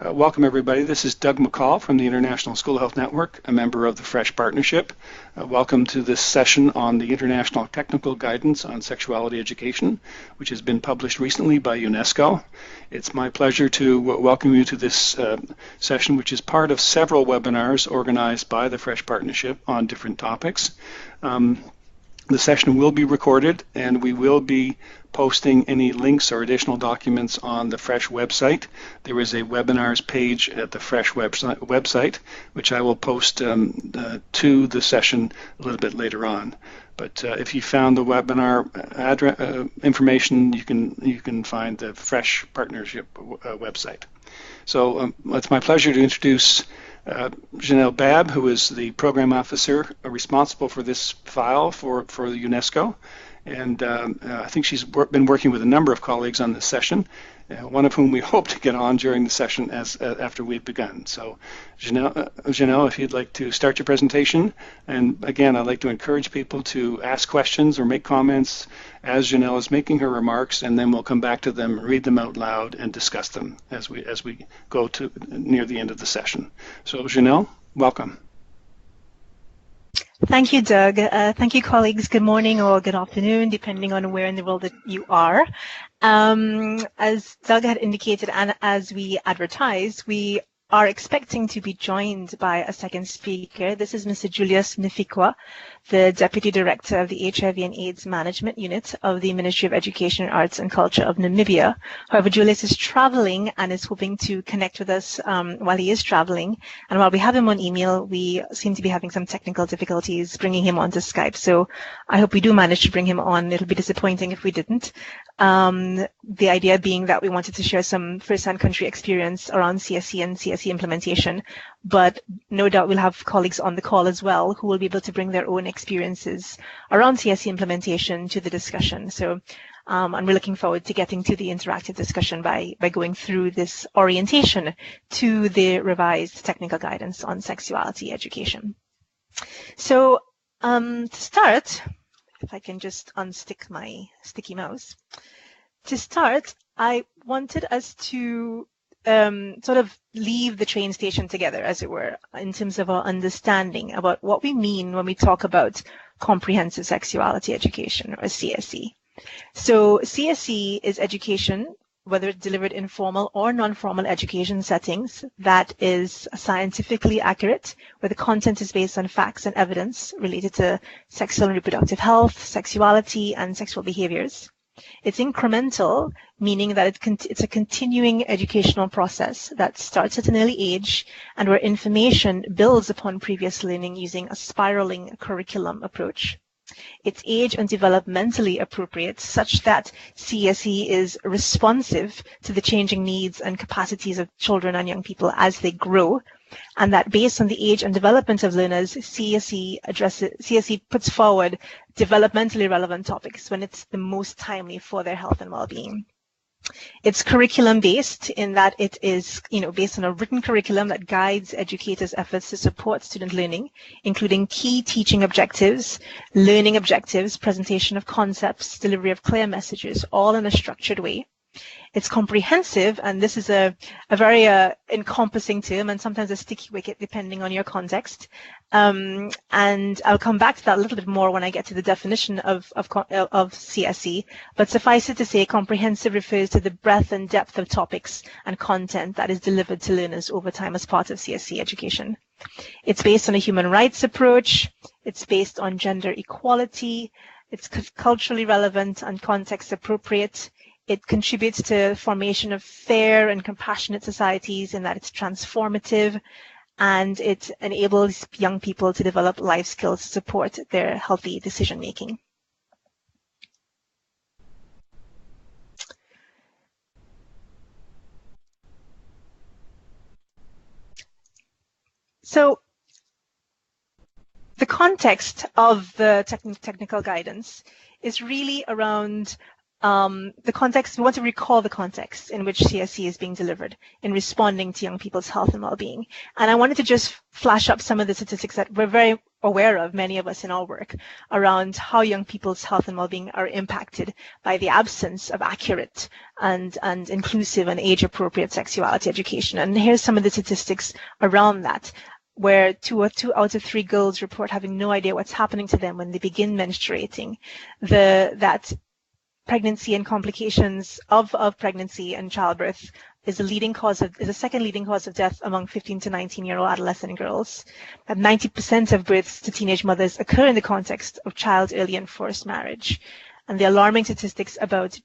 Welcome, everybody. This is Doug McCall from the International School Health Network, a member of the FRESH Partnership. Welcome to this session on the International Technical Guidance on Sexuality Education, which has been published recently by UNESCO. It's my pleasure to welcome you to this session, which is part of several webinars organized by the FRESH Partnership on different topics. The session will be recorded, and we will be posting any links or additional documents on the FRESH website. There is a webinars page at the FRESH website, which I will post to the session a little bit later on. But if you found the webinar information, you can find the FRESH Partnership website. So it's my pleasure to introduce Janelle Babb, who is the program officer responsible for this file for UNESCO. And I think she's been working with a number of colleagues on this session, one of whom we hope to get on during the session after we've begun. So Janelle, if you'd like to start your presentation. And again, I'd like to encourage people to ask questions or make comments as Janelle is making her remarks, and then we'll come back to them, read them out loud, and discuss them as we go to near the end of the session. So Janelle, welcome. Thank you, Doug. Thank you, colleagues. Good morning or good afternoon, depending on where in the world that you are. As Doug had indicated, and as we advertised, we are expecting to be joined by a second speaker. This is Mr. Julius Nifikwa, the Deputy Director of the HIV and AIDS Management Unit of the Ministry of Education, Arts and Culture of Namibia. However, Julius is traveling and is hoping to connect with us while he is traveling. And while we have him on email, we seem to be having some technical difficulties bringing him onto Skype. So I hope we do manage to bring him on. It'll be disappointing if we didn't. The idea being that we wanted to share some first-hand country experience around CSE and CSE implementation, but no doubt we'll have colleagues on the call as well who will be able to bring their own experiences around CSE implementation to the discussion. So and we're looking forward to getting to the interactive discussion by going through this orientation to the revised technical guidance on sexuality education. So to start, if I can just unstick my sticky mouse. To start, I wanted us to sort of leave the train station together, as it were, in terms of our understanding about what we mean when we talk about comprehensive sexuality education, or CSE. So CSE is education, whether it's delivered in formal or non-formal education settings, that is scientifically accurate, where the content is based on facts and evidence related to sexual and reproductive health, sexuality, and sexual behaviors. It's incremental, meaning that it's a continuing educational process that starts at an early age and where information builds upon previous learning using a spiraling curriculum approach. It's age and developmentally appropriate, such that CSE is responsive to the changing needs and capacities of children and young people as they grow, and that based on the age and development of learners, CSE puts forward developmentally relevant topics when it's the most timely for their health and well-being. It's curriculum-based in that it is, based on a written curriculum that guides educators' efforts to support student learning, including key teaching objectives, learning objectives, presentation of concepts, delivery of clear messages, all in a structured way. It's comprehensive, and this is a very encompassing term and sometimes a sticky wicket depending on your context. And I'll come back to that a little bit more when I get to the definition of CSE. But suffice it to say, comprehensive refers to the breadth and depth of topics and content that is delivered to learners over time as part of CSE education. It's based on a human rights approach. It's based on gender equality. It's culturally relevant and context appropriate. It contributes to the formation of fair and compassionate societies in that it's transformative, and it enables young people to develop life skills to support their healthy decision making. So the context of the technical guidance is really around the context. We want to recall the context in which CSE is being delivered in responding to young people's health and well-being. And I wanted to just flash up some of the statistics that we're very aware of, many of us in our work, around how young people's health and well-being are impacted by the absence of accurate and inclusive and age-appropriate sexuality education. And here's some of the statistics around that, where two out of 3 girls report having no idea what's happening to them when they begin menstruating. That pregnancy and complications of pregnancy and childbirth is a second leading cause of death among 15 to 19-year-old adolescent girls. That 90% of births to teenage mothers occur in the context of child, early, and forced marriage. And the alarming statistics about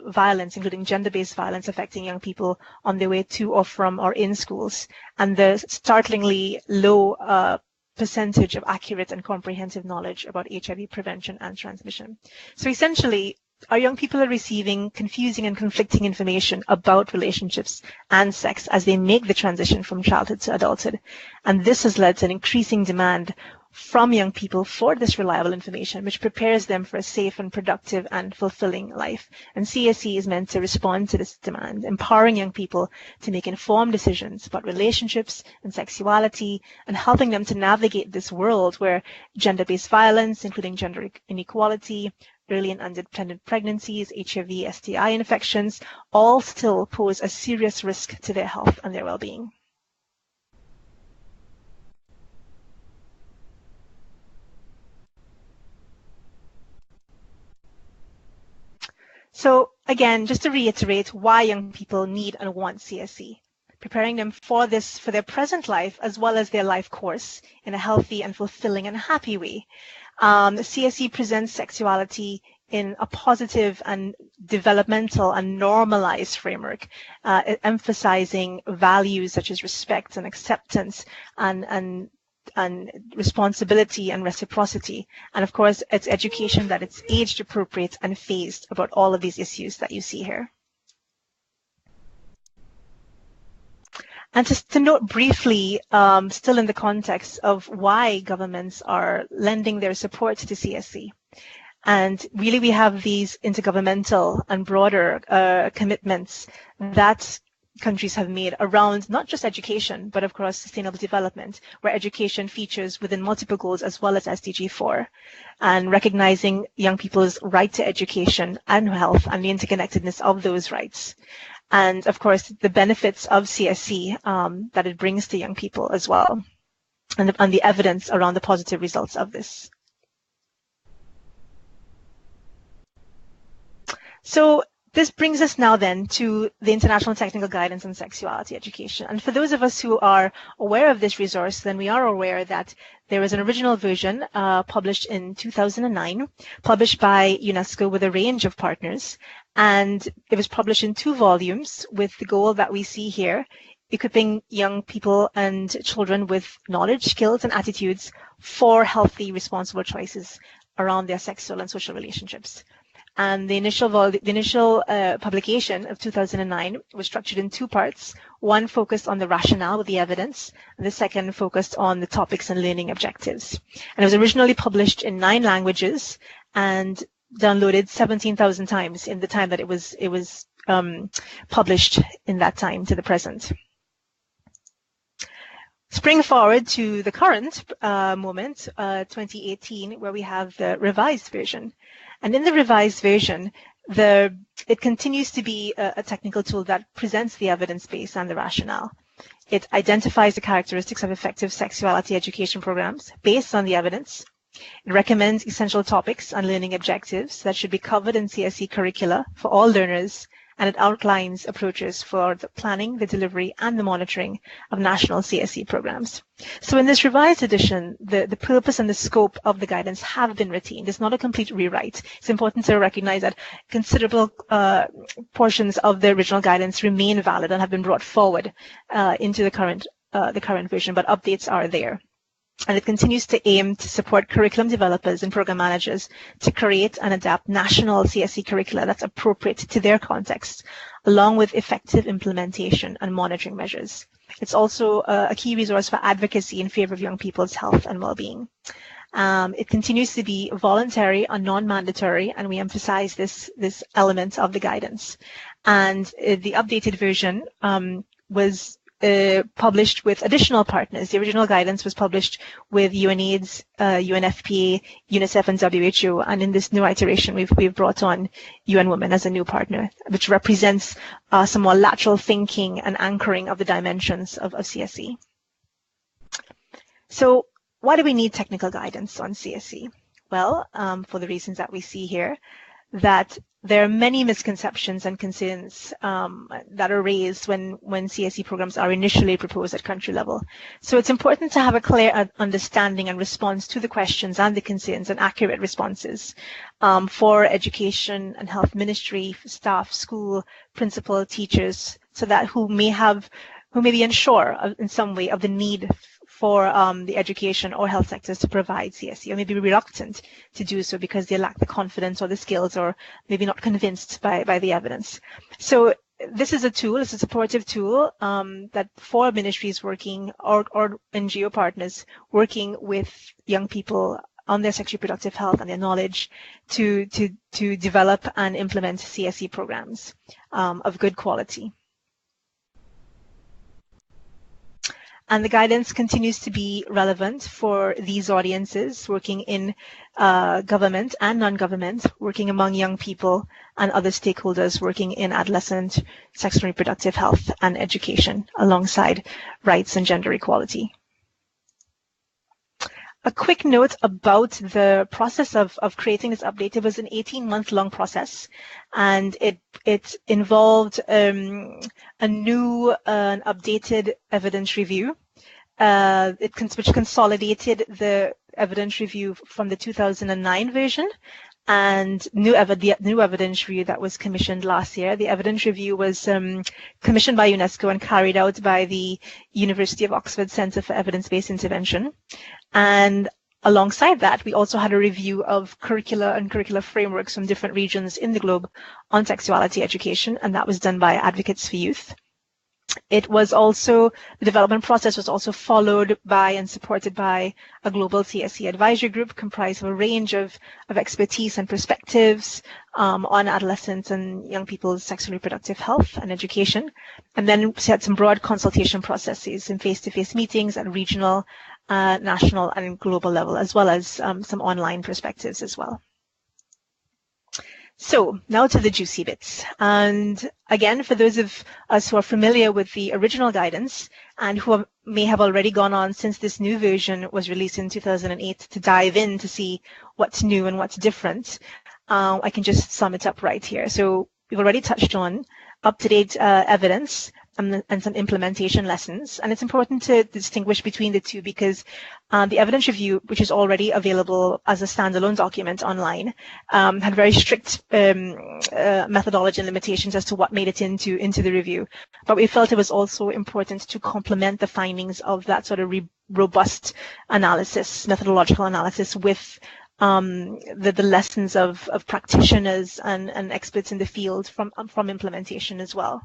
violence, including gender-based violence, affecting young people on their way to or from or in schools, and the startlingly low percentage of accurate and comprehensive knowledge about HIV prevention and transmission. So essentially, our young people are receiving confusing and conflicting information about relationships and sex as they make the transition from childhood to adulthood. And this has led to an increasing demand from young people for this reliable information, which prepares them for a safe and productive and fulfilling life. And CSE is meant to respond to this demand, empowering young people to make informed decisions about relationships and sexuality, and helping them to navigate this world where gender-based violence, including gender inequality, early and undetected pregnancies, HIV, STI infections, all still pose a serious risk to their health and their well-being. So again, just to reiterate why young people need and want CSE, preparing them for their present life as well as their life course in a healthy and fulfilling and happy way. CSE presents sexuality in a positive and developmental and normalized framework, emphasizing values such as respect and acceptance and responsibility and reciprocity. And of course, it's education that it's age appropriate and phased about all of these issues that you see here. And just to note briefly, still in the context of why governments are lending their support to CSE. And really, we have these intergovernmental and broader commitments that countries have made around not just education, but of course, sustainable development, where education features within multiple goals as well as SDG 4, and recognizing young people's right to education and health and the interconnectedness of those rights. And of course, the benefits of CSE that it brings to young people as well, and the evidence around the positive results of this. So this brings us now then to the International Technical Guidance on Sexuality Education. And for those of us who are aware of this resource, then we are aware that there is an original version published in 2009, published by UNESCO with a range of partners. And it was published in 2 volumes with the goal that we see here, equipping young people and children with knowledge, skills, and attitudes for healthy, responsible choices around their sexual and social relationships. And the initial publication of 2009 was structured in 2 parts. One focused on the rationale with the evidence, and the second focused on the topics and learning objectives. And it was originally published in 9 languages and downloaded 17,000 times in the time that it was published in that time to the present. Spring forward to the current moment, 2018, where we have the revised version. And in the revised version, it continues to be a technical tool that presents the evidence base and the rationale. It identifies the characteristics of effective sexuality education programs based on the evidence. It recommends essential topics and learning objectives that should be covered in CSE curricula for all learners, and it outlines approaches for the planning, the delivery, and the monitoring of national CSE programs. So in this revised edition, the purpose and the scope of the guidance have been retained. It's not a complete rewrite. It's important to recognize that considerable portions of the original guidance remain valid and have been brought forward into the current version, but updates are there. And it continues to aim to support curriculum developers and program managers to create and adapt national CSE curricula that's appropriate to their context, along with effective implementation and monitoring measures. It's also a key resource for advocacy in favor of young people's health and well-being. It continues to be voluntary and non-mandatory, and we emphasize this element of the guidance. And the updated version was published with additional partners. The original guidance was published with UNAIDS, UNFPA, UNICEF, and WHO. And in this new iteration, we've brought on UN Women as a new partner, which represents some more lateral thinking and anchoring of the dimensions of CSE. So why do we need technical guidance on CSE? Well, for the reasons that we see here, that there are many misconceptions and concerns that are raised when CSE programs are initially proposed at country level. So it's important to have a clear understanding and response to the questions and the concerns and accurate responses for education and health ministry, staff, school, principal, teachers, so that who may be unsure in some way of the need for the education or health sectors to provide CSE, or maybe reluctant to do so because they lack the confidence or the skills, or maybe not convinced by the evidence. So this is a tool, it's a supportive tool that for ministries working or NGO partners working with young people on their sexually reproductive health and their knowledge to develop and implement CSE programs of good quality. And the guidance continues to be relevant for these audiences working in government and non-government, working among young people and other stakeholders working in adolescent sexual and reproductive health and education alongside rights and gender equality. A quick note about the process of creating this update. It was an 18-month-long process, and it involved a new and updated evidence review, which consolidated the evidence review from the 2009 version, and the new evidence review that was commissioned last year. The evidence review was commissioned by UNESCO and carried out by the University of Oxford Centre for Evidence-Based Intervention. And alongside that, we also had a review of curricula and curricular frameworks from different regions in the globe on sexuality education, and that was done by Advocates for Youth. It was also, the development process was also followed by and supported by a global CSE advisory group comprised of a range of expertise and perspectives on adolescents and young people's sexual reproductive health and education. And then we had some broad consultation processes in face-to-face meetings at regional, national and global level, as well as some online perspectives as well. So now to the juicy bits. And again, for those of us who are familiar with the original guidance and who may have already gone on since this new version was released in 2008 to dive in to see what's new and what's different, I can just sum it up right here. So we've already touched on up-to-date evidence and some implementation lessons. And it's important to distinguish between the two because the evidence review, which is already available as a standalone document online, had very strict methodology and limitations as to what made it into the review. But we felt it was also important to complement the findings of that sort of robust analysis, methodological analysis, with the lessons of practitioners and experts in the field from implementation as well.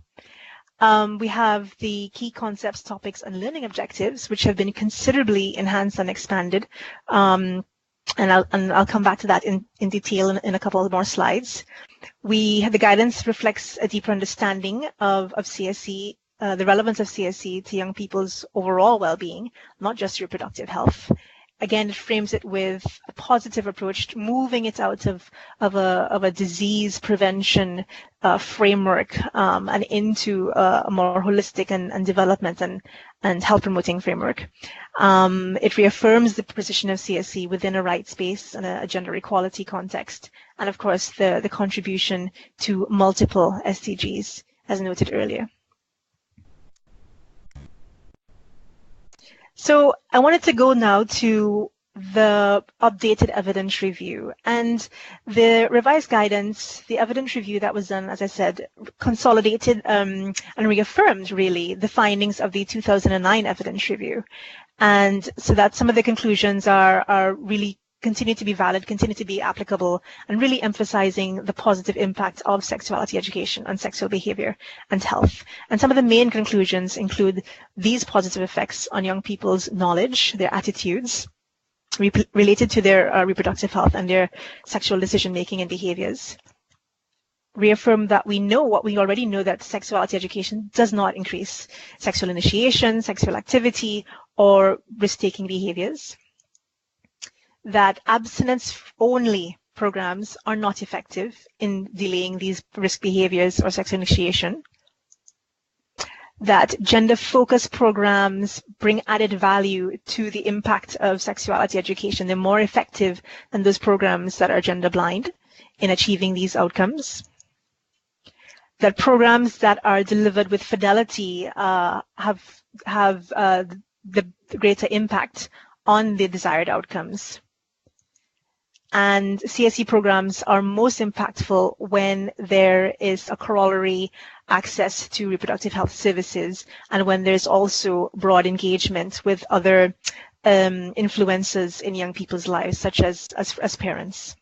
We have the key concepts, topics, and learning objectives, which have been considerably enhanced and expanded. And I'll come back to that in detail in a couple of more slides. The guidance reflects a deeper understanding of CSE, the relevance of CSE to young people's overall well-being, not just reproductive health. Again, it frames it with a positive approach, moving it out of a disease prevention framework and into a more holistic and development and health promoting framework. It reaffirms the position of CSE within a rights space and a gender equality context, and of course the contribution to multiple SDGs, as noted earlier. So I wanted to go now to the updated evidence review, and the revised guidance, the evidence review that was done, as I said, consolidated and reaffirmed really the findings of the 2009 evidence review. And so that some of the conclusions are really continue to be valid, continue to be applicable, and really emphasizing the positive impact of sexuality education on sexual behavior and health. And some of the main conclusions include these positive effects on young people's knowledge, their attitudes, related to their reproductive health and their sexual decision-making and behaviors. reaffirm that we know what we already know, that sexuality education does not increase sexual initiation, sexual activity, or risk-taking behaviors. That abstinence-only programs are not effective in delaying these risk behaviors or sexual initiation. That gender-focused programs bring added value to the impact of sexuality education. They're more effective than those programs that are gender-blind in achieving these outcomes. That programs that are delivered with fidelity have the greater impact on the desired outcomes. And CSE programs are most impactful when there is a corollary access to reproductive health services, and when there's also broad engagement with other influences in young people's lives, such as parents.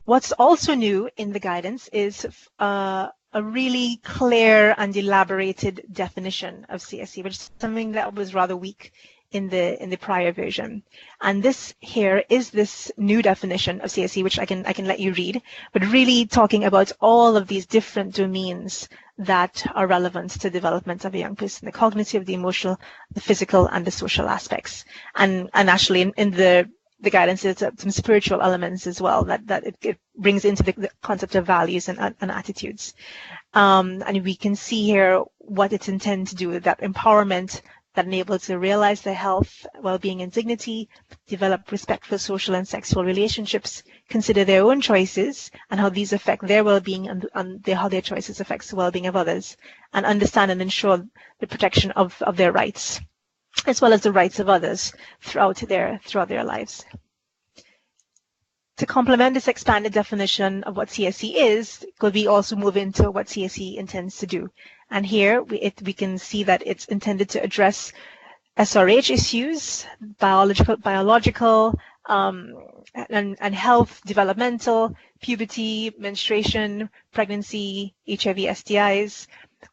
What's also new in the guidance is a really clear and elaborated definition of CSE, which is something that was rather weak in the prior version. And this here is this new definition of CSE, which I can let you read, but really talking about all of these different domains that are relevant to the development of a young person: the cognitive, the emotional, the physical, and the social aspects. And actually in the guidance, there's some spiritual elements as well that it brings into the concept of values and attitudes. And we can see here what it's intended to do, that empowerment that enables to realize their health, well-being, and dignity, develop respectful social and sexual relationships, consider their own choices and how these affect their well-being and how their choices affect the well-being of others, and understand and ensure the protection of their rights, as well as the rights of others throughout their lives. To complement this expanded definition of what CSE is, could we also move into what CSE intends to do? And here we can see that it's intended to address SRH issues, biological, and health, developmental, puberty, menstruation, pregnancy, HIV, STIs,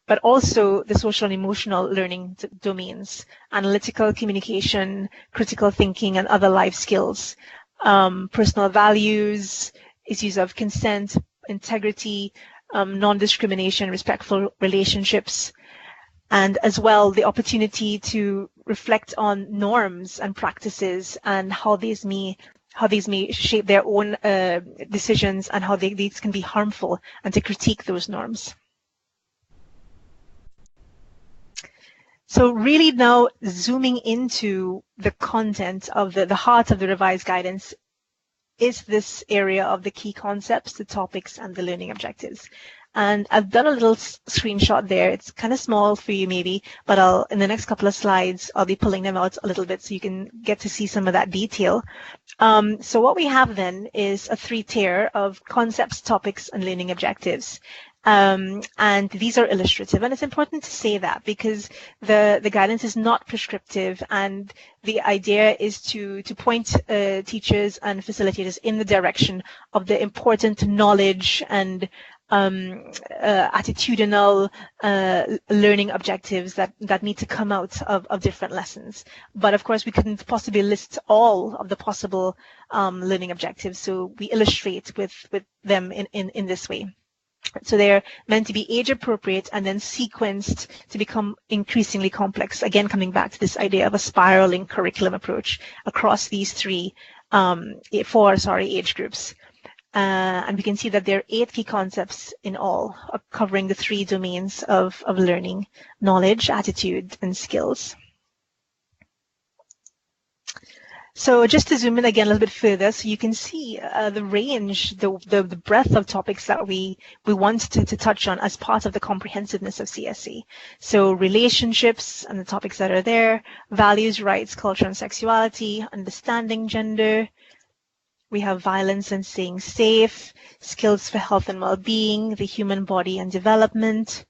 but also the social and emotional learning domains, analytical communication, critical thinking, and other life skills, personal values, issues of consent, integrity, non-discrimination, respectful relationships, and as well the opportunity to reflect on norms and practices and how these may shape their own decisions, and how these can be harmful, and to critique those norms. So really now zooming into the content of the heart of the revised guidance is this area of the key concepts, the topics, and the learning objectives. And I've done a little screenshot there. It's kind of small for you maybe, but in the next couple of slides, I'll be pulling them out a little bit so you can get to see some of that detail. So what we have then is a 3-tier of concepts, topics, and learning objectives. And these are illustrative, and it's important to say that because the guidance is not prescriptive, and the idea is to point teachers and facilitators in the direction of the important knowledge and attitudinal learning objectives that need to come out of different lessons. But of course, we couldn't possibly list all of the possible learning objectives, so we illustrate with them in this way. So they're meant to be age appropriate and then sequenced to become increasingly complex. Again, coming back to this idea of a spiraling curriculum approach across these four age groups. And we can see that there are 8 key concepts in all, covering the 3 domains of learning: knowledge, attitude, and skills. So just to zoom in again a little bit further, so you can see the range, the breadth of topics that we want to touch on as part of the comprehensiveness of CSE. So relationships and the topics that are there, values, rights, culture, and sexuality, understanding gender. We have violence and staying safe, skills for health and well-being, the human body and development,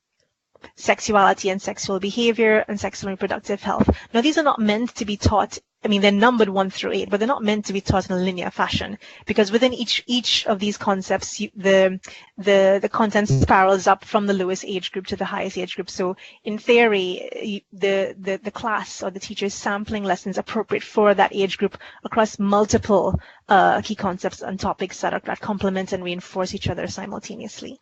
sexuality and sexual behavior, and sexual and reproductive health. Now, these are not meant to be taught I mean, they're numbered 1 through 8, but they're not meant to be taught in a linear fashion, because within each of these concepts, the content spirals up from the lowest age group to the highest age group. So in theory, the class or the teacher is sampling lessons appropriate for that age group across multiple key concepts and topics that complement and reinforce each other simultaneously.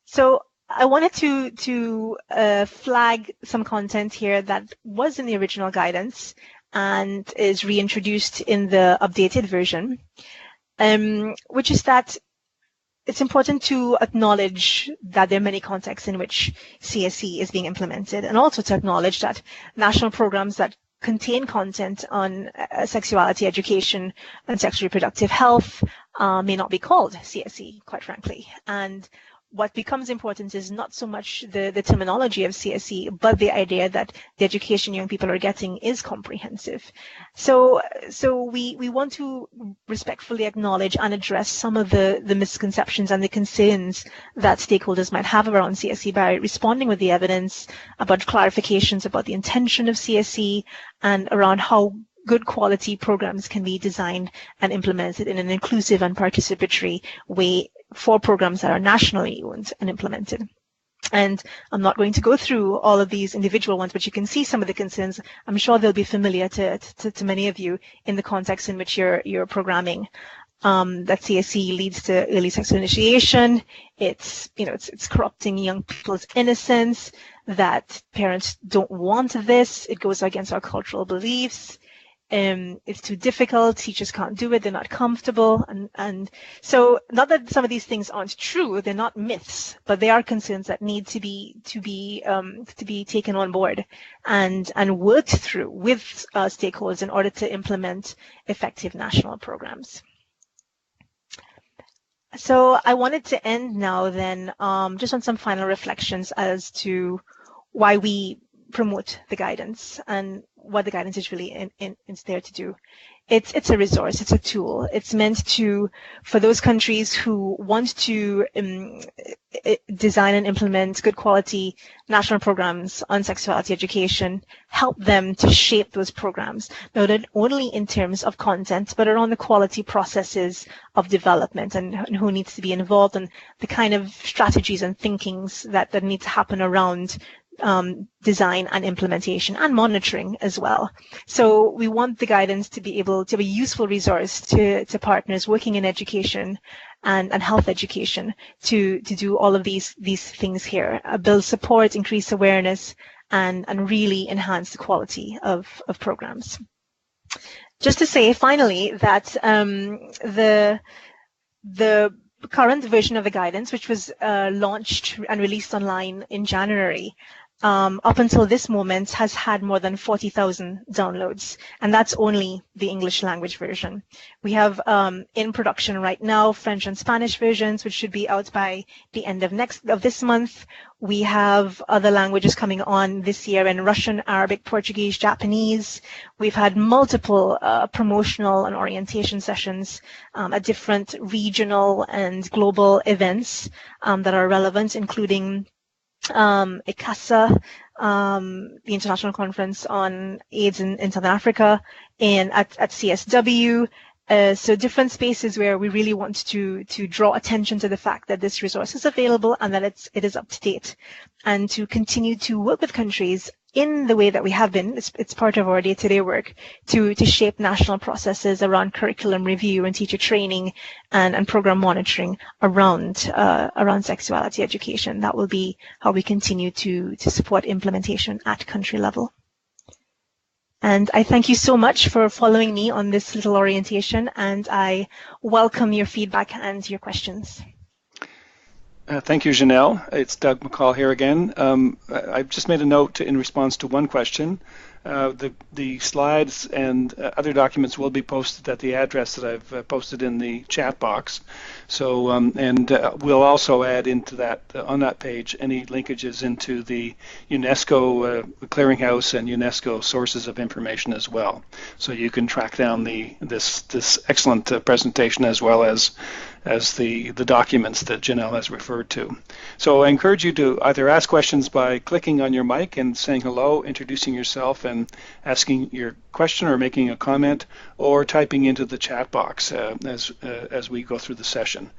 So I wanted to flag some content here that was in the original guidance and is reintroduced in the updated version, which is that it's important to acknowledge that there are many contexts in which CSE is being implemented, and also to acknowledge that national programs that contain content on sexuality education and sexual reproductive health may not be called CSE, quite frankly. And what becomes important is not so much the terminology of CSE, but the idea that the education young people are getting is comprehensive. So we want to respectfully acknowledge and address some of the misconceptions and the concerns that stakeholders might have around CSE by responding with the evidence about clarifications about the intention of CSE and around how good quality programs can be designed and implemented in an inclusive and participatory way for programs that are nationally owned and implemented. And I'm not going to go through all of these individual ones, but you can see some of the concerns. I'm sure they'll be familiar to many of you in the context in which you're programming. That CSE leads to early sexual initiation. It's corrupting young people's innocence. That parents don't want this. It goes against our cultural beliefs. It's too difficult, teachers can't do it, they're not comfortable, and so not that some of these things aren't true, they're not myths, but they are concerns that need to be taken on board and worked through with stakeholders in order to implement effective national programs. So I wanted to end now then just on some final reflections as to why we promote the guidance and what the guidance is really is there to do. It's a resource, it's a tool. It's meant to, for those countries who want to design and implement good quality national programs on sexuality education, help them to shape those programs, not only in terms of content, but around the quality processes of development and who needs to be involved and the kind of strategies and thinkings that need to happen around design and implementation and monitoring as well. So we want the guidance to be able to be a useful resource to partners working in education and health education to do all of these things here, build support, increase awareness, and really enhance the quality of programs. Just to say finally that the current version of the guidance, which was launched and released online in January, up until this moment has had more than 40,000 downloads, and that's only the English language version. We have in production right now French and Spanish versions, which should be out by the end of this month. We have other languages coming on this year in Russian, Arabic, Portuguese, Japanese. We've had multiple promotional and orientation sessions at different regional and global events that are relevant, including ICASA, the International Conference on AIDS in Southern Africa, and at CSW. So different spaces where we really want to draw attention to the fact that this resource is available and that it is up to date, and to continue to work with countries in the way that we have been. It's part of our day-to-day work to shape national processes around curriculum review and teacher training and program monitoring around sexuality education. That will be how we continue to support implementation at country level. And I thank you so much for following me on this little orientation, and I welcome your feedback and your questions. Thank you, Janelle. It's Doug McCall here again. I've just made a note in response to one question. The slides and other documents will be posted at the address that I've posted in the chat box. So, we'll also add into that, on that page, any linkages into the UNESCO clearinghouse and UNESCO sources of information as well. So you can track down this excellent presentation as well as the documents that Janelle has referred to. So I encourage you to either ask questions by clicking on your mic and saying hello, introducing yourself and asking your question or making a comment, or typing into the chat box as we go through the session.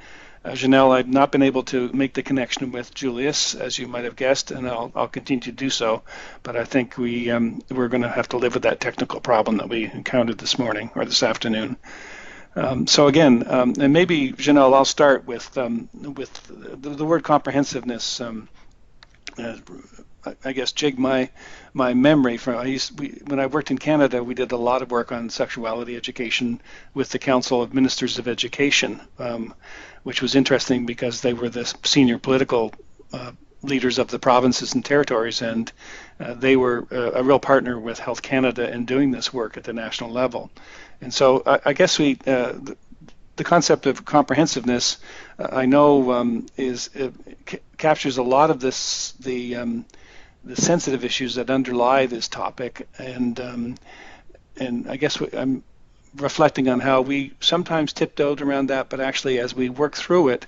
Janelle, I've not been able to make the connection with Julius, as you might have guessed, and I'll continue to do so, but I think we're going to have to live with that technical problem that we encountered this morning or this afternoon. So again, and maybe, Janelle, I'll start with the word comprehensiveness. I guess jig my memory from when I worked in Canada, we did a lot of work on sexuality education with the Council of Ministers of Education, which was interesting because they were the senior political leaders of the provinces and territories, and they were a real partner with Health Canada in doing this work at the national level. And so I guess the concept of comprehensiveness, I know, captures a lot of the sensitive issues that underlie this topic, and I guess I'm reflecting on how we sometimes tiptoed around that, but actually as we work through it,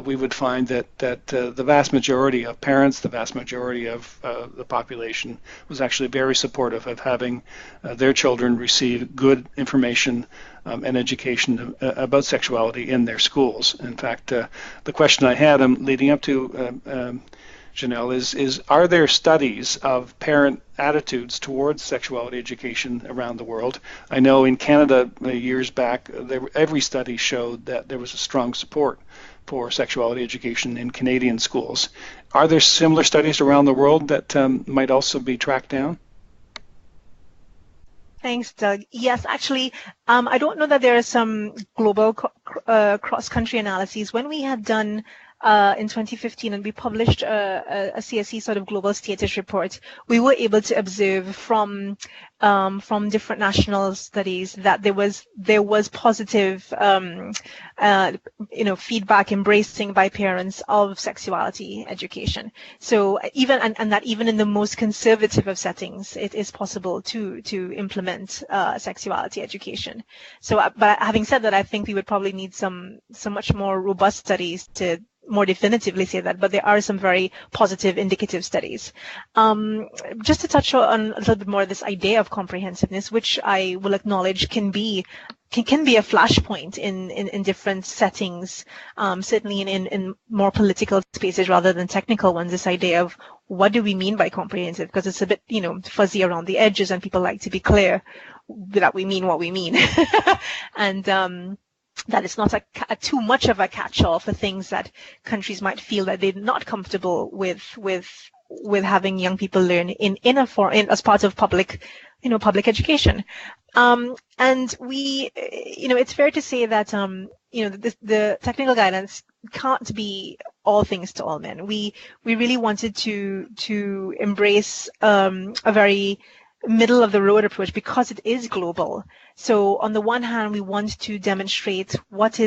we would find that the vast majority of parents, the vast majority of the population was actually very supportive of having their children receive good information and education about sexuality in their schools. In fact, the question I had leading up to Janelle, is are there studies of parent attitudes towards sexuality education around the world? I know in Canada years back, every study showed that there was a strong support for sexuality education in Canadian schools. Are there similar studies around the world that might also be tracked down? Thanks, Doug. Yes, actually, I don't know that there are some global cross-country analyses. When we had done in 2015, and we published a CSE sort of global status report, we were able to observe from different national studies that there was positive feedback, embracing by parents of sexuality education. So even and that even in the most conservative of settings, it is possible to implement sexuality education. So, but having said that, I think we would probably need some much more robust studies to more definitively say that, but there are some very positive indicative studies. Just to touch on a little bit more this idea of comprehensiveness, which I will acknowledge can be a flashpoint in different settings, certainly in more political spaces rather than technical ones, this idea of what do we mean by comprehensive, because it's a bit fuzzy around the edges and people like to be clear that we mean what we mean. And that it's not a too much of a catch-all for things that countries might feel that they're not comfortable with having young people learn as part of public education. And we, it's fair to say that the technical guidance can't be all things to all men. We really wanted to embrace a very middle of the road approach because it is global. So on the one hand, we want to demonstrate what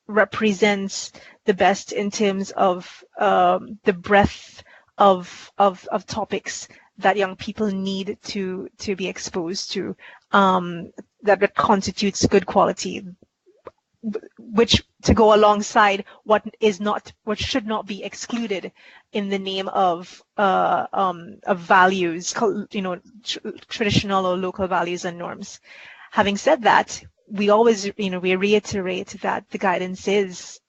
represents the best in terms of the breadth of topics that young people need to be exposed to, that constitutes good quality, which to go alongside what should not be excluded in the name of values, traditional or local values and norms. Having said that, we always, we reiterate that the guidance is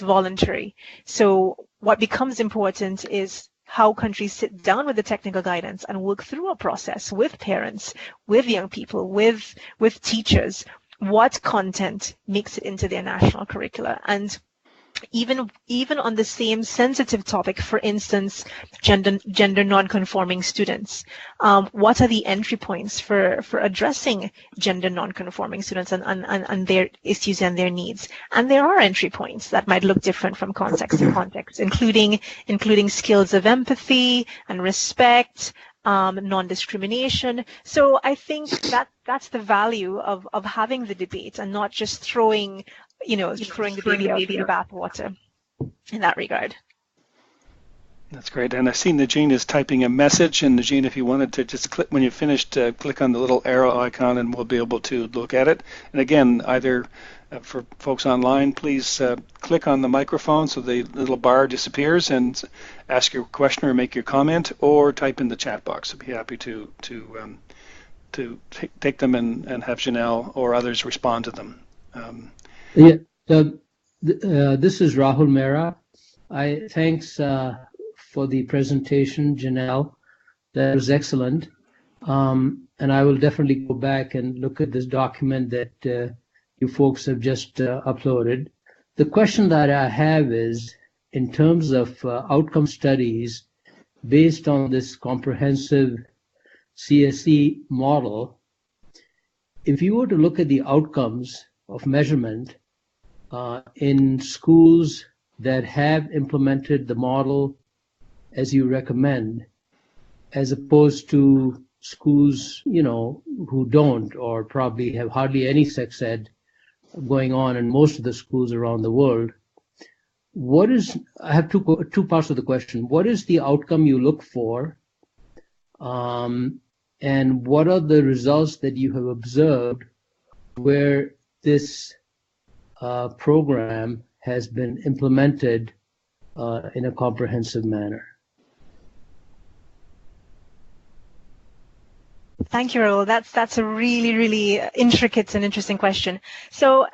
voluntary. So what becomes important is how countries sit down with the technical guidance and work through a process with parents, with young people, with teachers, what content makes it into their national curricula. And even on the same sensitive topic, for instance, gender non-conforming students, what are the entry points for addressing gender non-conforming students and their issues and their needs? And there are entry points that might look different from context to context, including skills of empathy and respect, non-discrimination. So I think that that's the value of having the debate and not just throwing the baby out with the bathwater in that regard. That's great. And I've seen Najeen is typing a message. And Najeen, if you wanted to just click, when you're finished, click on the little arrow icon and we'll be able to look at it. And again, either for folks online, please click on the microphone so the little bar disappears and ask your question or make your comment, or type in the chat box. I'd be happy to take them and have Janelle or others respond to them. This is Rahul Mehra. Thanks for the presentation, Janelle. That was excellent. And I will definitely go back and look at this document that you folks have just uploaded. The question that I have is, in terms of outcome studies based on this comprehensive CSE model, if you were to look at the outcomes of measurement in schools that have implemented the model as you recommend, as opposed to schools, who don't, or probably have hardly any sex ed going on in most of the schools around the world, I have two parts of the question. What is the outcome you look for? And what are the results that you have observed where this program has been implemented in a comprehensive manner? Thank you, Rahul. That's a really, really intricate and interesting question. So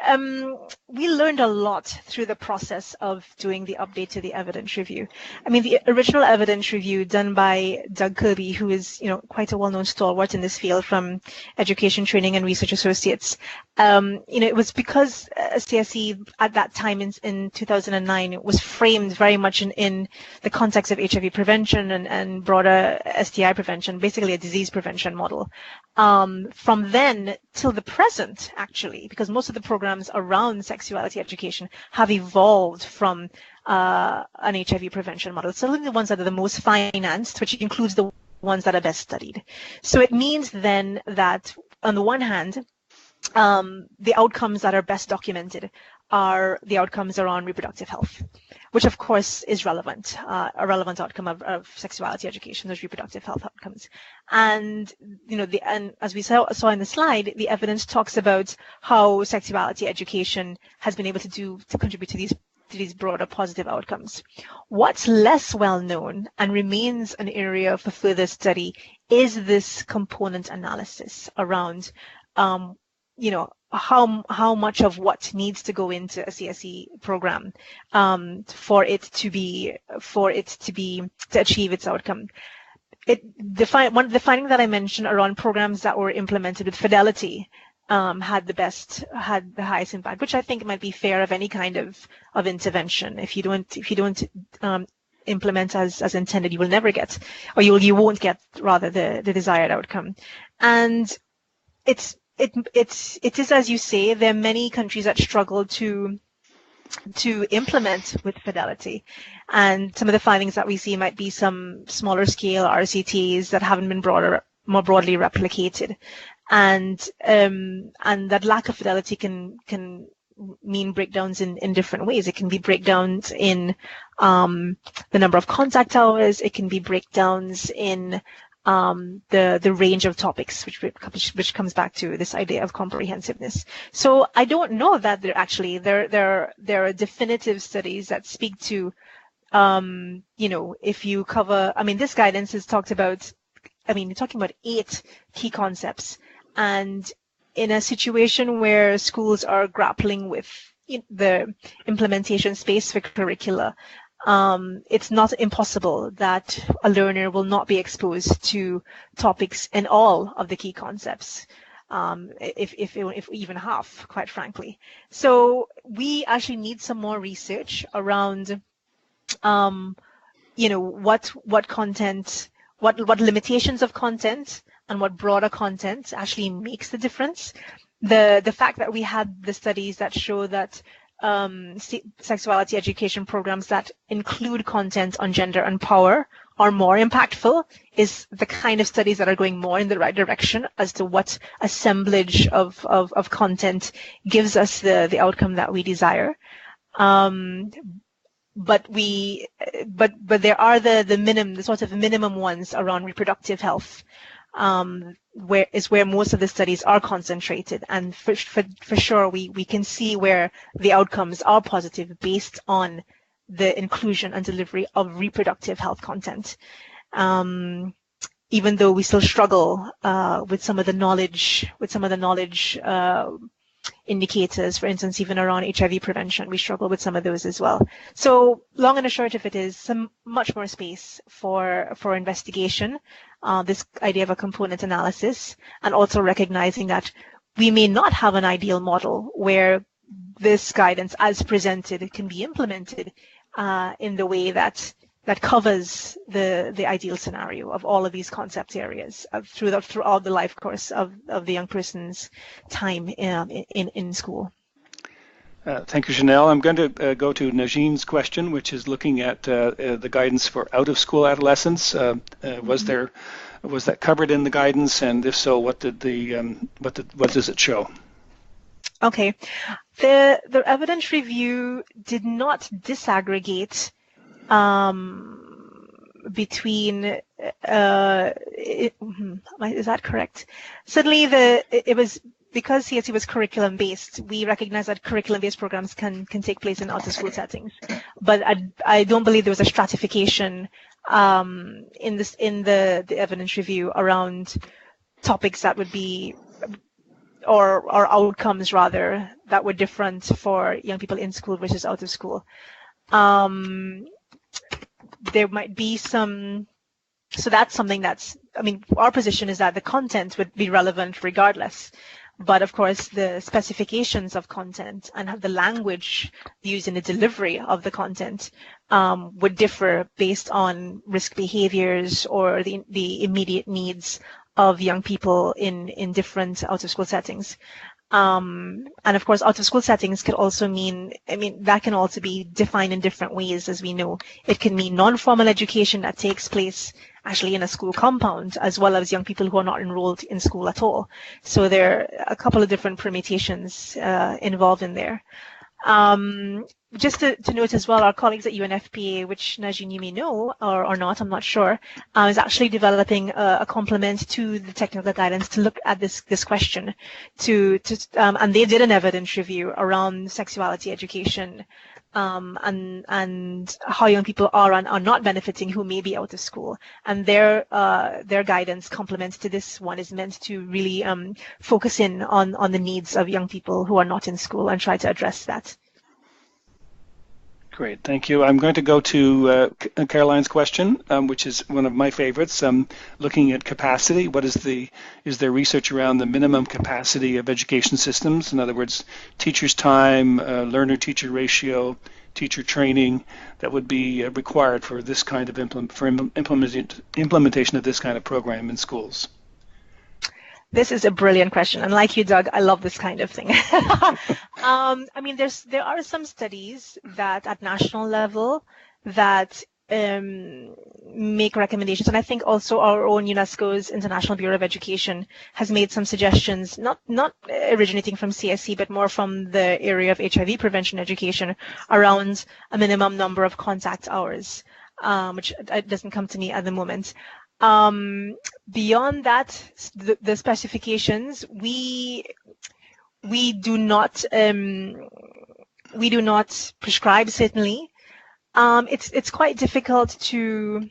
we learned a lot through the process of doing the update to the evidence review. I mean, the original evidence review done by Doug Kirby, who is, quite a well-known stalwart in this field from Education, Training and Research Associates. It was because CSE at that time in 2009 was framed very much in the context of HIV prevention and broader STI prevention, basically a disease prevention model. From then till the present, actually, because most of the programs around sexuality education have evolved from an HIV prevention model. Certainly the ones that are the most financed, which includes the ones that are best studied. So it means then that on the one hand, the outcomes that are best documented are the outcomes around reproductive health, which of course is relevant. A relevant outcome of sexuality education is reproductive health outcomes. And and as we saw in the slide, the evidence talks about how sexuality education has been able to contribute to these broader positive outcomes. What's less well known and remains an area for further study is this component analysis around how much of what needs to go into a CSE program for it to achieve its outcome. One of the findings that I mentioned around programs that were implemented with fidelity had the highest impact, which I think might be fair of any kind of intervention. If you don't implement as intended, you will never get, or you won't get rather the desired outcome. And it is, as you say, there are many countries that struggle to implement with fidelity, and some of the findings that we see might be some smaller scale RCTs that haven't been more broadly replicated, and that lack of fidelity can mean breakdowns in different ways. It can be breakdowns in the number of contact hours. It can be breakdowns in the range of topics, which comes back to this idea of comprehensiveness. So I don't know that there are definitive studies that speak to, if you cover, this guidance is talking about 8 key concepts, and in a situation where schools are grappling with the implementation space for curricula, it's not impossible that a learner will not be exposed to topics in all of the key concepts, if even half, quite frankly. So we actually need some more research around, what content, what limitations of content and what broader content actually makes the difference. The fact that we had the studies that show that sexuality education programs that include content on gender and power are more impactful is the kind of studies that are going more in the right direction as to what assemblage of content gives us the outcome that we desire. But there are the sort of minimum ones around reproductive health, where most of the studies are concentrated, and for sure we can see where the outcomes are positive based on the inclusion and delivery of reproductive health content. Even though we still struggle with some of the knowledge indicators, for instance, even around HIV prevention, we struggle with some of those as well. So long and the short of it is some much more space for investigation, this idea of a component analysis, and also recognizing that we may not have an ideal model where this guidance as presented can be implemented in the way that covers the ideal scenario of all of these concept areas throughout the life course of the young person's time in school. Thank you, Janelle. I'm going to go to Najeen's question, which is looking at the guidance for out-of-school adolescents. Was that covered in the guidance, and if so, what does it show? Okay, the evidence review did not disaggregate between is that correct? Certainly it was because CSE was curriculum based. We recognize that curriculum based programs can take place in out of school settings, but I don't believe there was a stratification in the evidence review around topics that would be or outcomes rather that were different for young people in school versus out of school. There might be some, so that's something our position is that the content would be relevant regardless. But of course, the specifications of content and the language used in the delivery of the content would differ based on risk behaviors or the immediate needs of young people in different out-of-school settings. And of course, out-of-school settings could also mean, that can also be defined in different ways, as we know. It can mean non-formal education that takes place actually in a school compound, as well as young people who are not enrolled in school at all. So there are a couple of different permutations involved in there. Just to note as well, our colleagues at UNFPA, which Najeen you may know or not, I'm not sure, is actually developing a complement to the technical guidance to look at this question. And they did an evidence review around sexuality education and how young people are not benefiting who may be out of school. And their guidance complements to this one is meant to really focus in on the needs of young people who are not in school and try to address that. Great, thank you. I'm going to go to Caroline's question, which is one of my favorites. Looking at capacity, is there research around the minimum capacity of education systems? In other words, teachers' time, learner-teacher ratio, teacher training that would be required for this kind of implementation of this kind of program in schools? This is a brilliant question, and like you, Doug, I love this kind of thing. There are some studies that at national level that make recommendations, and I think also our own UNESCO's International Bureau of Education has made some suggestions, not originating from CSE, but more from the area of HIV prevention education around a minimum number of contact hours, which doesn't come to me at the moment. Beyond that, the specifications, we do not prescribe, certainly. It's quite difficult to,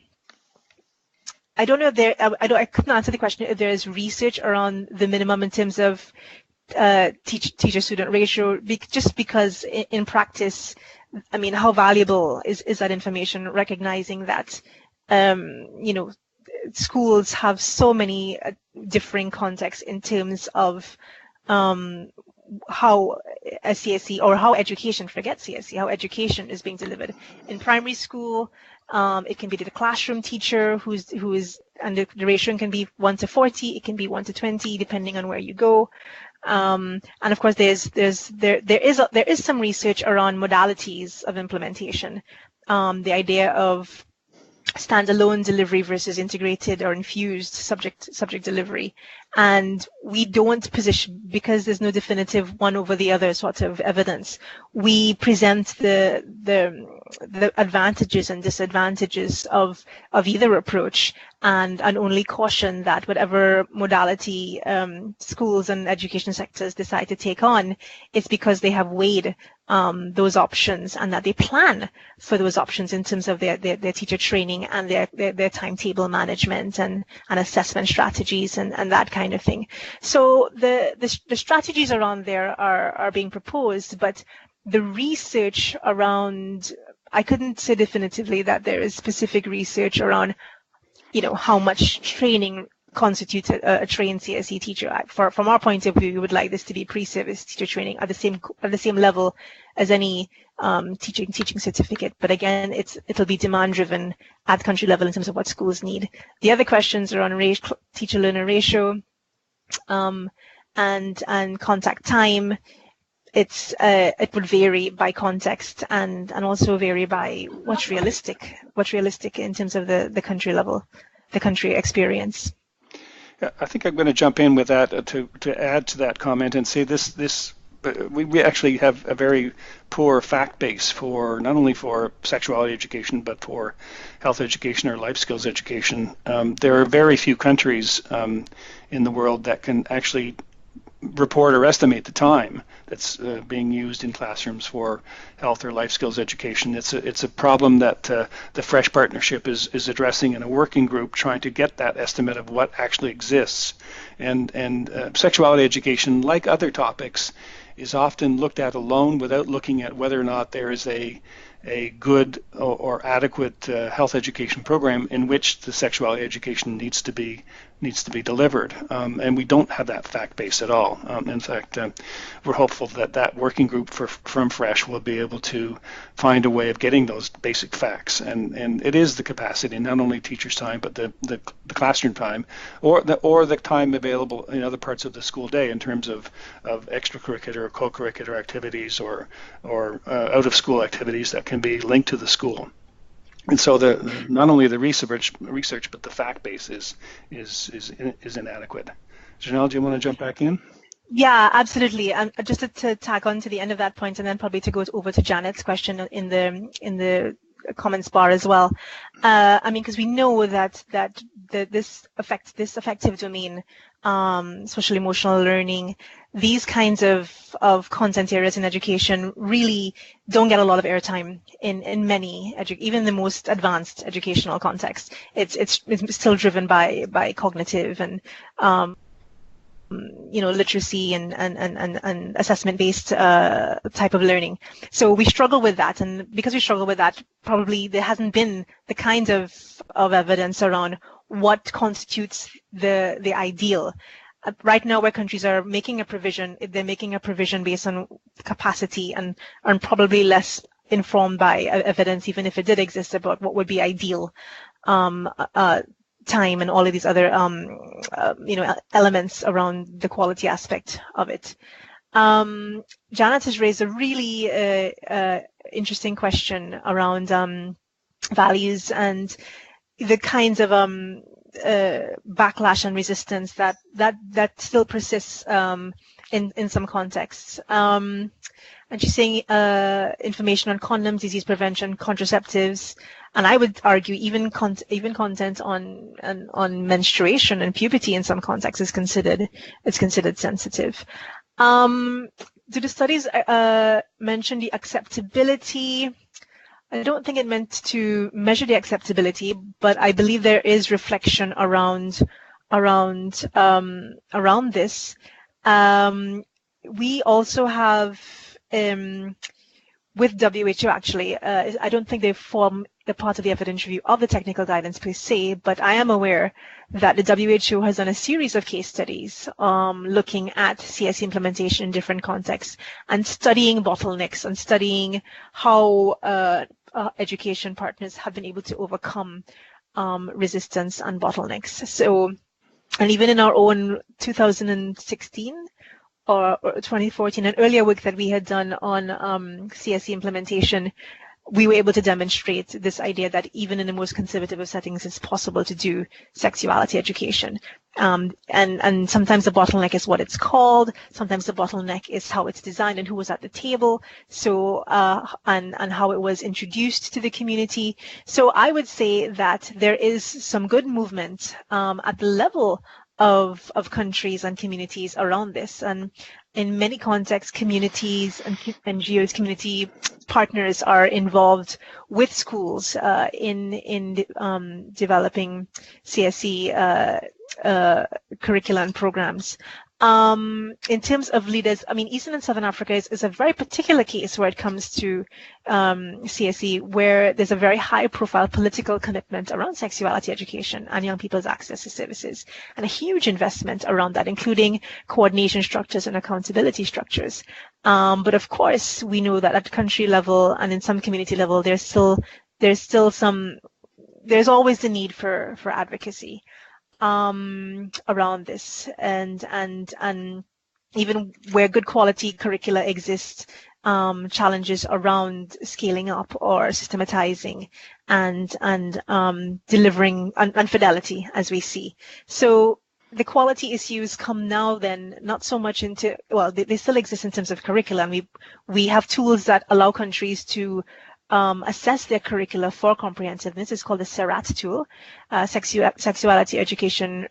I don't know if I couldn't answer the question if there is research around the minimum in terms of teacher-student ratio, just because in practice, how valuable is that information, recognizing that, schools have so many differing contexts in terms of how a CSE or how education, forget CSE, how education is being delivered. In primary school, it can be the classroom teacher who is, and the ratio can be 1 to 40, it can be 1 to 20, depending on where you go. And of course, there is some research around modalities of implementation. The idea of standalone delivery versus integrated or infused subject delivery, and we don't position, because there's no definitive one over the other sort of evidence, we present the advantages and disadvantages of either approach, and only caution that whatever modality schools and education sectors decide to take on, it's because they have weighed those options, and that they plan for those options in terms of their teacher training and their timetable management and assessment strategies and that kind of thing. So the strategies around there are being proposed, but the research around, I couldn't say definitively that there is specific research around, how much training constitutes a trained CSE teacher. From our point of view, we would like this to be pre-service teacher training at the same level as any teaching certificate. But again, it'll be demand driven at country level in terms of what schools need. The other questions are on teacher-learner ratio and contact time. It would vary by context and also vary by what's realistic in terms of the country level, the country experience. Yeah, I think I'm going to jump in with that to add to that comment and say we actually have a very poor fact base for not only for sexuality education but for health education or life skills education. There are very few countries in the world that can actually report or estimate the time that's being used in classrooms for health or life skills education. It's a problem that the Fresh Partnership is addressing in a working group, trying to get that estimate of what actually exists. And sexuality education, like other topics, is often looked at alone without looking at whether or not there is a good or adequate health education program in which the sexuality education needs to be delivered, and we don't have that fact base at all. In fact, we're hopeful that working group from Fresh will be able to find a way of getting those basic facts, and it is the capacity, not only teachers' time but the classroom time, or the time available in other parts of the school day in terms of extracurricular or co-curricular activities or out of school activities that can be linked to the school. And so not only the research but the fact base is inadequate. Janelle, do you want to jump back in? Yeah, absolutely. Just to tag on to the end of that point, and then probably to go over to Janet's question in the comments bar as well. Because we know that this affective domain, social emotional learning, these kinds of content areas in education really don't get a lot of airtime in many even the most advanced educational contexts. It's still driven by cognitive and literacy and assessment-based type of learning. So we struggle with that, and because we struggle with that, probably there hasn't been the kind of evidence around what constitutes the ideal. Right now, where countries are making a provision, they're making a provision based on capacity and are probably less informed by evidence, even if it did exist, about what would be ideal time and all of these other elements around the quality aspect of it. Janet has raised a really interesting question around values and the kinds of backlash and resistance that still persists in some contexts. And she's saying information on condoms, disease prevention, contraceptives, and I would argue even content on menstruation and puberty in some contexts is considered sensitive. Do the studies mention the acceptability? I don't think it meant to measure the acceptability, but I believe there is reflection around this. We also have with WHO actually. I don't think they form the part of the evidence review of the technical guidance per se, but I am aware that the WHO has done a series of case studies looking at CSE implementation in different contexts and studying bottlenecks and studying how education partners have been able to overcome resistance and bottlenecks. So, and even in our own 2016 or 2014, an earlier work that we had done on CSE implementation, we were able to demonstrate this idea that even in the most conservative of settings, it's possible to do sexuality education. And sometimes the bottleneck is what it's called. Sometimes the bottleneck is how it's designed and who was at the table. So, and how it was introduced to the community. So I would say that there is some good movement at the level of countries and communities around this. And in many contexts, communities and NGOs, community partners are involved with schools in developing CSE curricula and programs. In terms of leaders, I mean, Eastern and Southern Africa is a very particular case where it comes to CSE, where there's a very high profile political commitment around sexuality education and young people's access to services, and a huge investment around that, including coordination structures and accountability structures. But of course, we know that at country level and in some community level, there's always the need for advocacy around this, and even where good quality curricula exist, challenges around scaling up or systematizing and delivering and fidelity, as we see. So the quality issues come now then not so much into, well, they still exist in terms of curriculum. We have tools that allow countries to assess their curricula for comprehensiveness. It's called the SERAT tool, Sexuality Education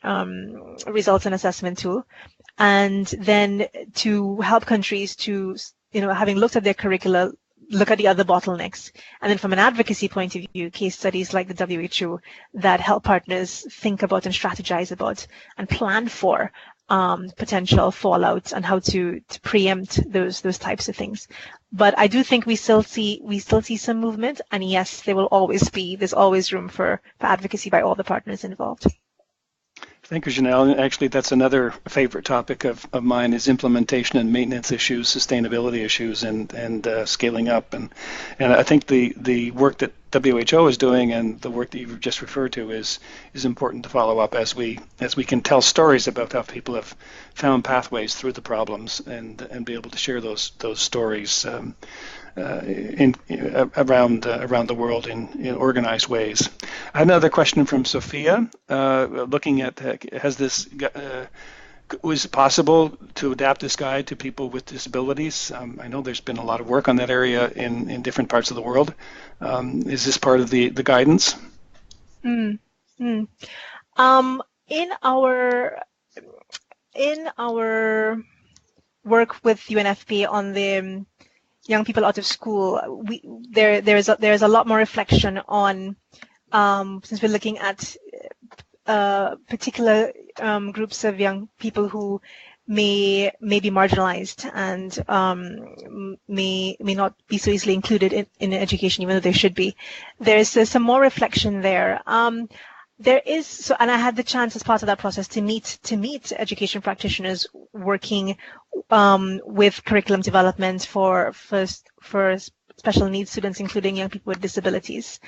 Results and Assessment Tool. And then to help countries to, having looked at their curricula, look at the other bottlenecks. And then from an advocacy point of view, case studies like the WHO that help partners think about and strategize about and plan for potential fallouts and how to preempt those types of things. But I do think we still see some movement, and yes, there's always room for advocacy by all the partners involved. Thank you, Janelle. Actually, that's another favorite topic of mine is implementation and maintenance issues, sustainability issues, and scaling up. And I think the work that WHO is doing and the work that you've just referred to is important to follow up as we can tell stories about how people have found pathways through the problems and be able to share those stories around the world in organized ways. I have another question from Sophia, looking at was it possible to adapt this guide to people with disabilities? I know there's been a lot of work on that area in different parts of the world. Is this part of the guidance? In our work with UNFPA on the young people out of school, there's a lot more reflection on, since we're looking at particular groups of young people who may be marginalized and may not be so easily included in education, even though they should be. There's some more reflection there. There is, and I had the chance as part of that process to meet education practitioners working with curriculum development for special needs students, including young people with disabilities.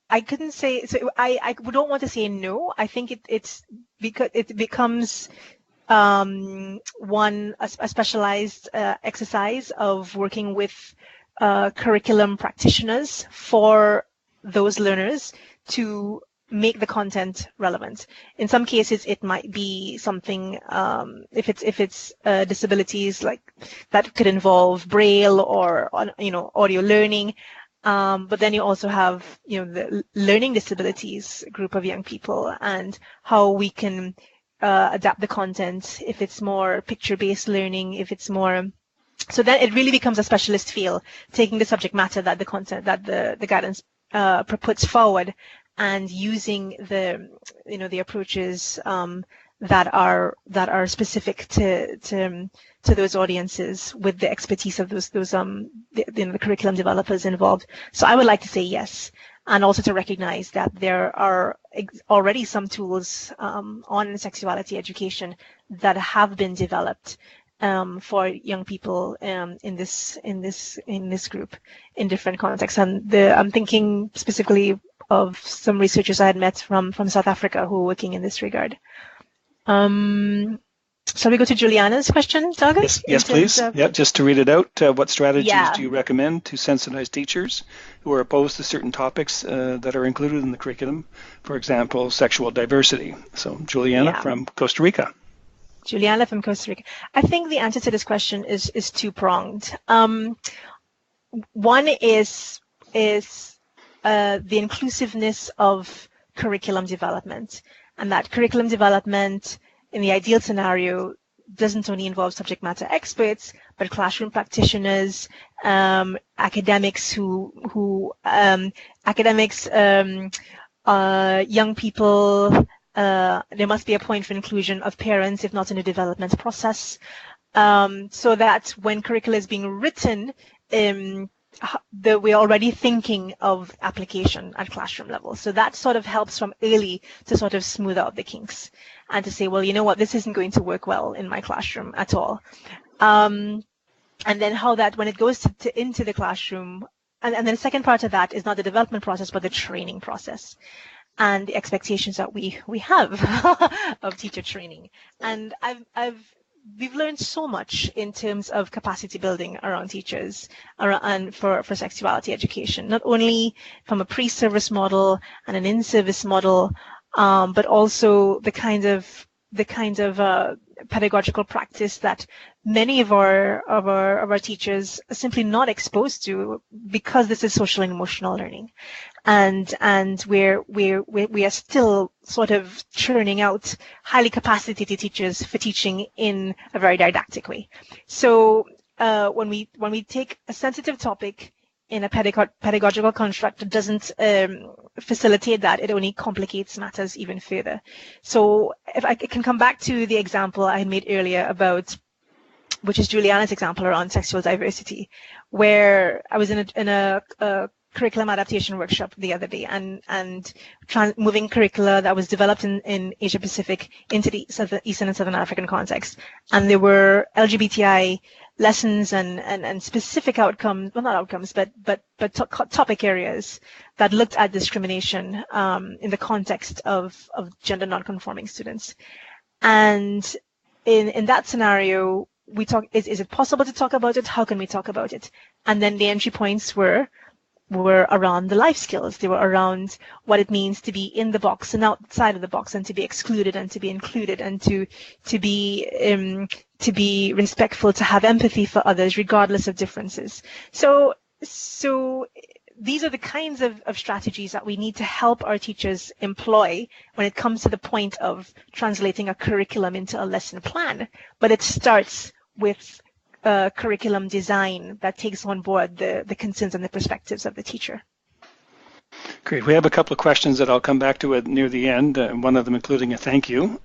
I couldn't say, so I don't want to say no. I think it's because it becomes a specialized exercise of working with curriculum practitioners for those learners to make the content relevant. In some cases, it might be something, if it's disabilities like that could involve Braille or audio learning. But then you also have the learning disabilities group of young people and how we can adapt the content if it's more picture-based learning, if it's more. So then it really becomes a specialist field, taking the subject matter that the content that the guidance puts forward and using the approaches that are specific to those audiences with the expertise of those the curriculum developers involved. So I would like to say yes, and also to recognize that there are already some tools on sexuality education that have been developed for young people in this group in different contexts. And I'm thinking specifically of some researchers I had met from South Africa who are working in this regard. Shall we go to Juliana's question, Doug? Yes, please. Yeah, just to read it out, what strategies do you recommend to sensitize teachers who are opposed to certain topics that are included in the curriculum? For example, sexual diversity. So, Juliana from Costa Rica. Juliana from Costa Rica. I think the answer to this question is two-pronged. One is the inclusiveness of curriculum development, and that curriculum development in the ideal scenario doesn't only involve subject matter experts, but classroom practitioners, academics young people. There must be a point for inclusion of parents, if not in the development process, so that when curricula is being written, we're already thinking of application at classroom level. So that sort of helps from early to sort of smooth out the kinks and to say, well, you know what, this isn't going to work well in my classroom at all. And then how that, when it goes into the classroom, and then the second part of that is not the development process, but the training process and the expectations that we have of teacher training. And we've learned so much in terms of capacity building around teachers and for sexuality education, not only from a pre-service model and an in-service model, but also the kind of pedagogical practice that many of our teachers are simply not exposed to, because this is social and emotional learning, and we are still sort of churning out highly capacitated teachers for teaching in a very didactic way. So when we take a sensitive topic in a pedagogical construct that doesn't facilitate that, it only complicates matters even further. So if I can come back to the example I made earlier about, which is Juliana's example around sexual diversity, where I was in a curriculum adaptation workshop the other day, and moving curricula that was developed in Asia Pacific into the Eastern and Southern African context. And there were LGBTI lessons and specific outcomes, well, not outcomes, but topic areas that looked at discrimination in the context of gender non-conforming students. And in that scenario, we talk, is it possible to talk about it? How can we talk about it? And then the entry points were around the life skills. They were around what it means to be in the box and outside of the box, and to be excluded and to be included, and to be respectful, to have empathy for others regardless of differences. So these are the kinds of strategies that we need to help our teachers employ when it comes to the point of translating a curriculum into a lesson plan. But it starts with curriculum design that takes on board the concerns and the perspectives of the teacher. Great. We have a couple of questions that I'll come back to near the end, one of them including a thank you.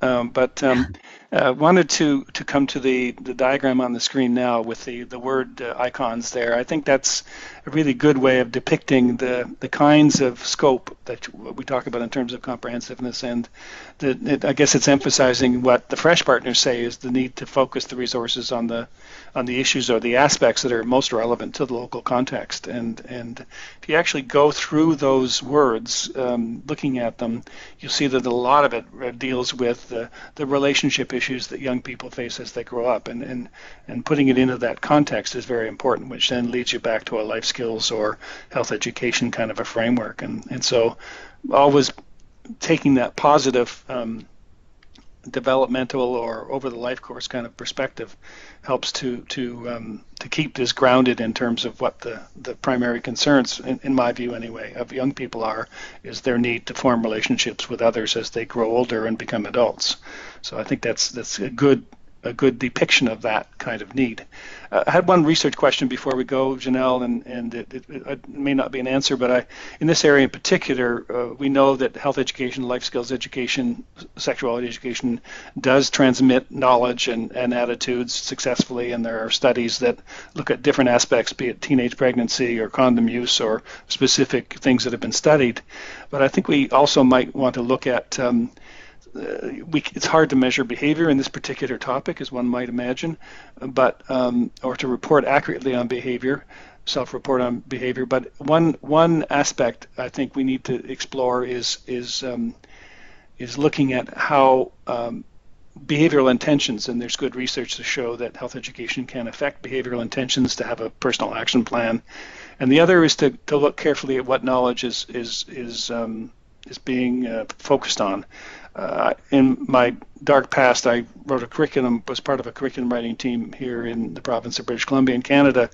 Wanted to come to the diagram on the screen now with the word icons there. I think that's a really good way of depicting the kinds of scope that we talk about in terms of comprehensiveness, and I guess it's emphasizing what the FRESH partners say is the need to focus the resources on the issues or the aspects that are most relevant to the local context. And if you actually go through those words, looking at them, you'll see that a lot of it deals with the relationship issues that young people face as they grow up, and putting it into that context is very important, which then leads you back to a life skills or health education kind of a framework. And so always taking that positive developmental or over the life course kind of perspective helps to keep this grounded in terms of what the primary concerns, in my view anyway, of young people is their need to form relationships with others as they grow older and become adults. So I think that's a good depiction of that kind of need. I had one research question before we go, Janelle, and it may not be an answer, but in this area in particular, we know that health education, life skills education, sexuality education does transmit knowledge and attitudes successfully, and there are studies that look at different aspects, be it teenage pregnancy or condom use or specific things that have been studied. But I think we also might want to look at it's hard to measure behavior in this particular topic, as one might imagine, but or to report accurately on behavior, self-report on behavior. But one aspect I think we need to explore is looking at how behavioral intentions, and there's good research to show that health education can affect behavioral intentions, to have a personal action plan. And the other is to look carefully at what knowledge is being focused on. In my dark past, I wrote a curriculum, was part of a curriculum writing team here in the province of British Columbia in Canada,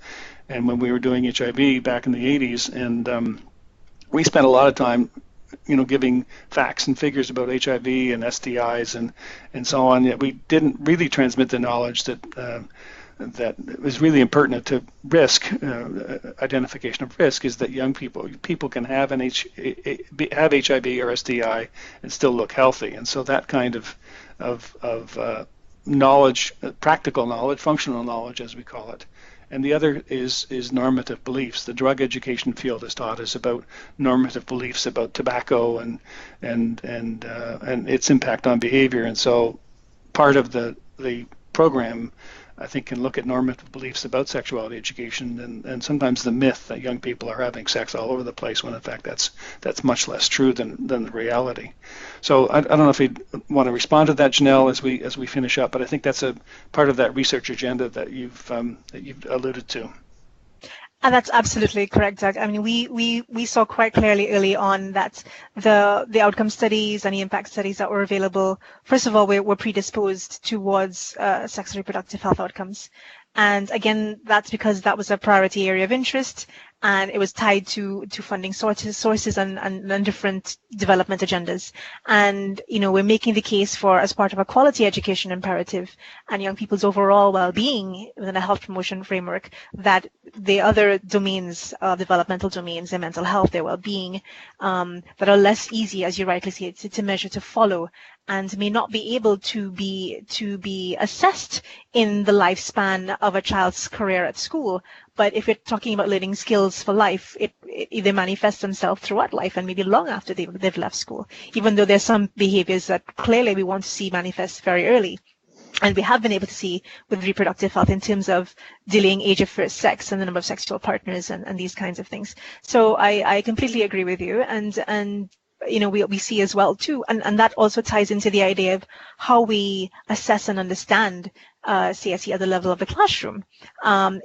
and when we were doing HIV back in the 80s, and we spent a lot of time giving facts and figures about HIV and STIs and so on, yet we didn't really transmit the knowledge that is really impertinent to risk, identification of risk, is that young people can have have HIV or STI and still look healthy. And so that kind of knowledge, practical knowledge, functional knowledge as we call it. And the other is normative beliefs. The drug education field has taught us about normative beliefs about tobacco and its impact on behavior. And so part of the program, I think, can look at normative beliefs about sexuality education and sometimes the myth that young people are having sex all over the place, when in fact that's much less true than the reality. So I don't know if you'd want to respond to that, Janelle, as we finish up, but I think that's a part of that research agenda that you've alluded to. That's absolutely correct, Doug. I mean, we saw quite clearly early on that the outcome studies and the impact studies that were available, first of all, were predisposed towards sex and reproductive health outcomes. And again, that's because that was a priority area of interest, and it was tied to funding sources and different development agendas. And, we're making the case for, as part of a quality education imperative and young people's overall well-being within a health promotion framework, that the other domains, developmental domains, their mental health, their well-being, that are less easy, as you rightly say, to measure, to follow, and may not be able to be assessed in the lifespan of a child's career at school. But if we're talking about learning skills for life, it they manifest themselves throughout life and maybe long after they've left school, even though there's some behaviors that clearly we want to see manifest very early. And we have been able to see with reproductive health in terms of delaying age of first sex and the number of sexual partners and these kinds of things. So I completely agree with you. And we see as well too, and that also ties into the idea of how we assess and understand CSE at the level of the classroom,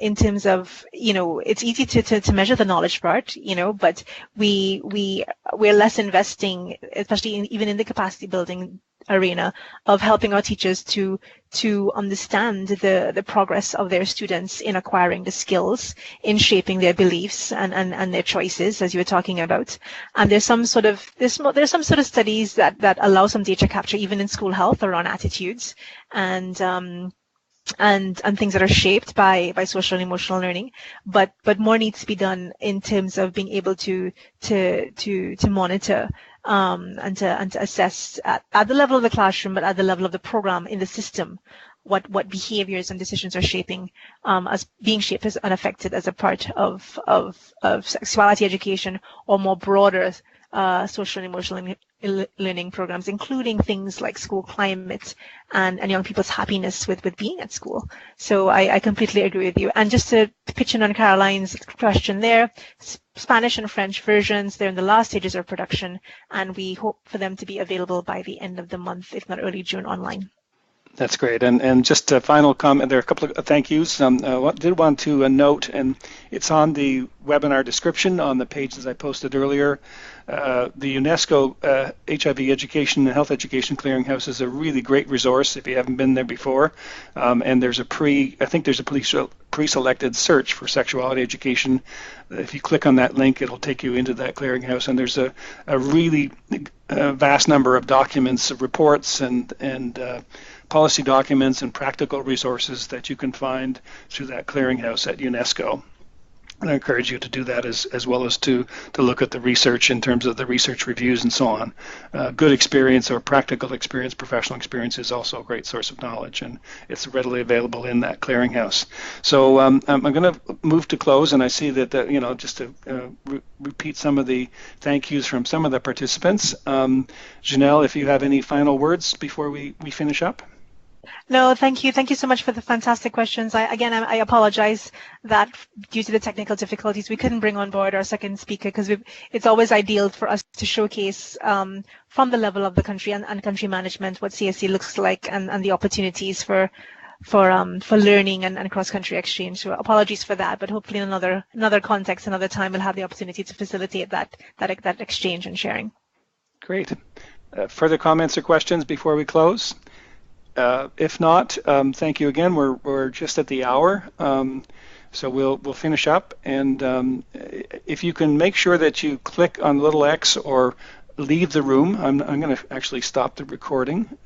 in terms of, it's easy to measure the knowledge part, but we're less investing, especially even in the capacity building arena, of helping our teachers to understand the progress of their students in acquiring the skills, in shaping their beliefs and their choices, as you were talking about. And there's some sort of studies that allow some data capture even in school health around attitudes and things that are shaped by social and emotional learning, but more needs to be done in terms of being able to monitor and to assess at the level of the classroom, but at the level of the program in the system, what behaviors and decisions are shaping, as being shaped as and affected as a part of sexuality education, or more broader social and emotional learning programs, including things like school climate and young people's happiness with being at school. So I completely agree with you. And just to pitch in on Caroline's question there, Spanish and French versions, they're in the last stages of production, and we hope for them to be available by the end of the month, if not early June, online. That's great. And just a final comment, there are a couple of thank yous. I did want to note, and it's on the webinar description on the page that I posted earlier, the UNESCO HIV Education and Health Education Clearinghouse is a really great resource if you haven't been there before. And there's a pre-selected search for sexuality education. If you click on that link, it'll take you into that clearinghouse. And there's a really vast number of documents, reports, and policy documents and practical resources that you can find through that clearinghouse at UNESCO. And I encourage you to do that as well as to look at the research in terms of the research reviews and so on. Good experience or practical experience, professional experience is also a great source of knowledge, and it's readily available in that clearinghouse. So I'm going to move to close, and I see that, just to repeat some of the thank yous from some of the participants. Janelle, if you have any final words before we finish up. No, thank you. Thank you so much for the fantastic questions. I apologize that due to the technical difficulties, we couldn't bring on board our second speaker because it's always ideal for us to showcase from the level of the country and country management what CSE looks like and the opportunities for learning and cross-country exchange. So apologies for that, but hopefully in another context, another time, we'll have the opportunity to facilitate that exchange and sharing. Great. Further comments or questions before we close? If not, thank you again. We're just at the hour, so we'll finish up. And if you can make sure that you click on little X or leave the room, I'm going to actually stop the recording.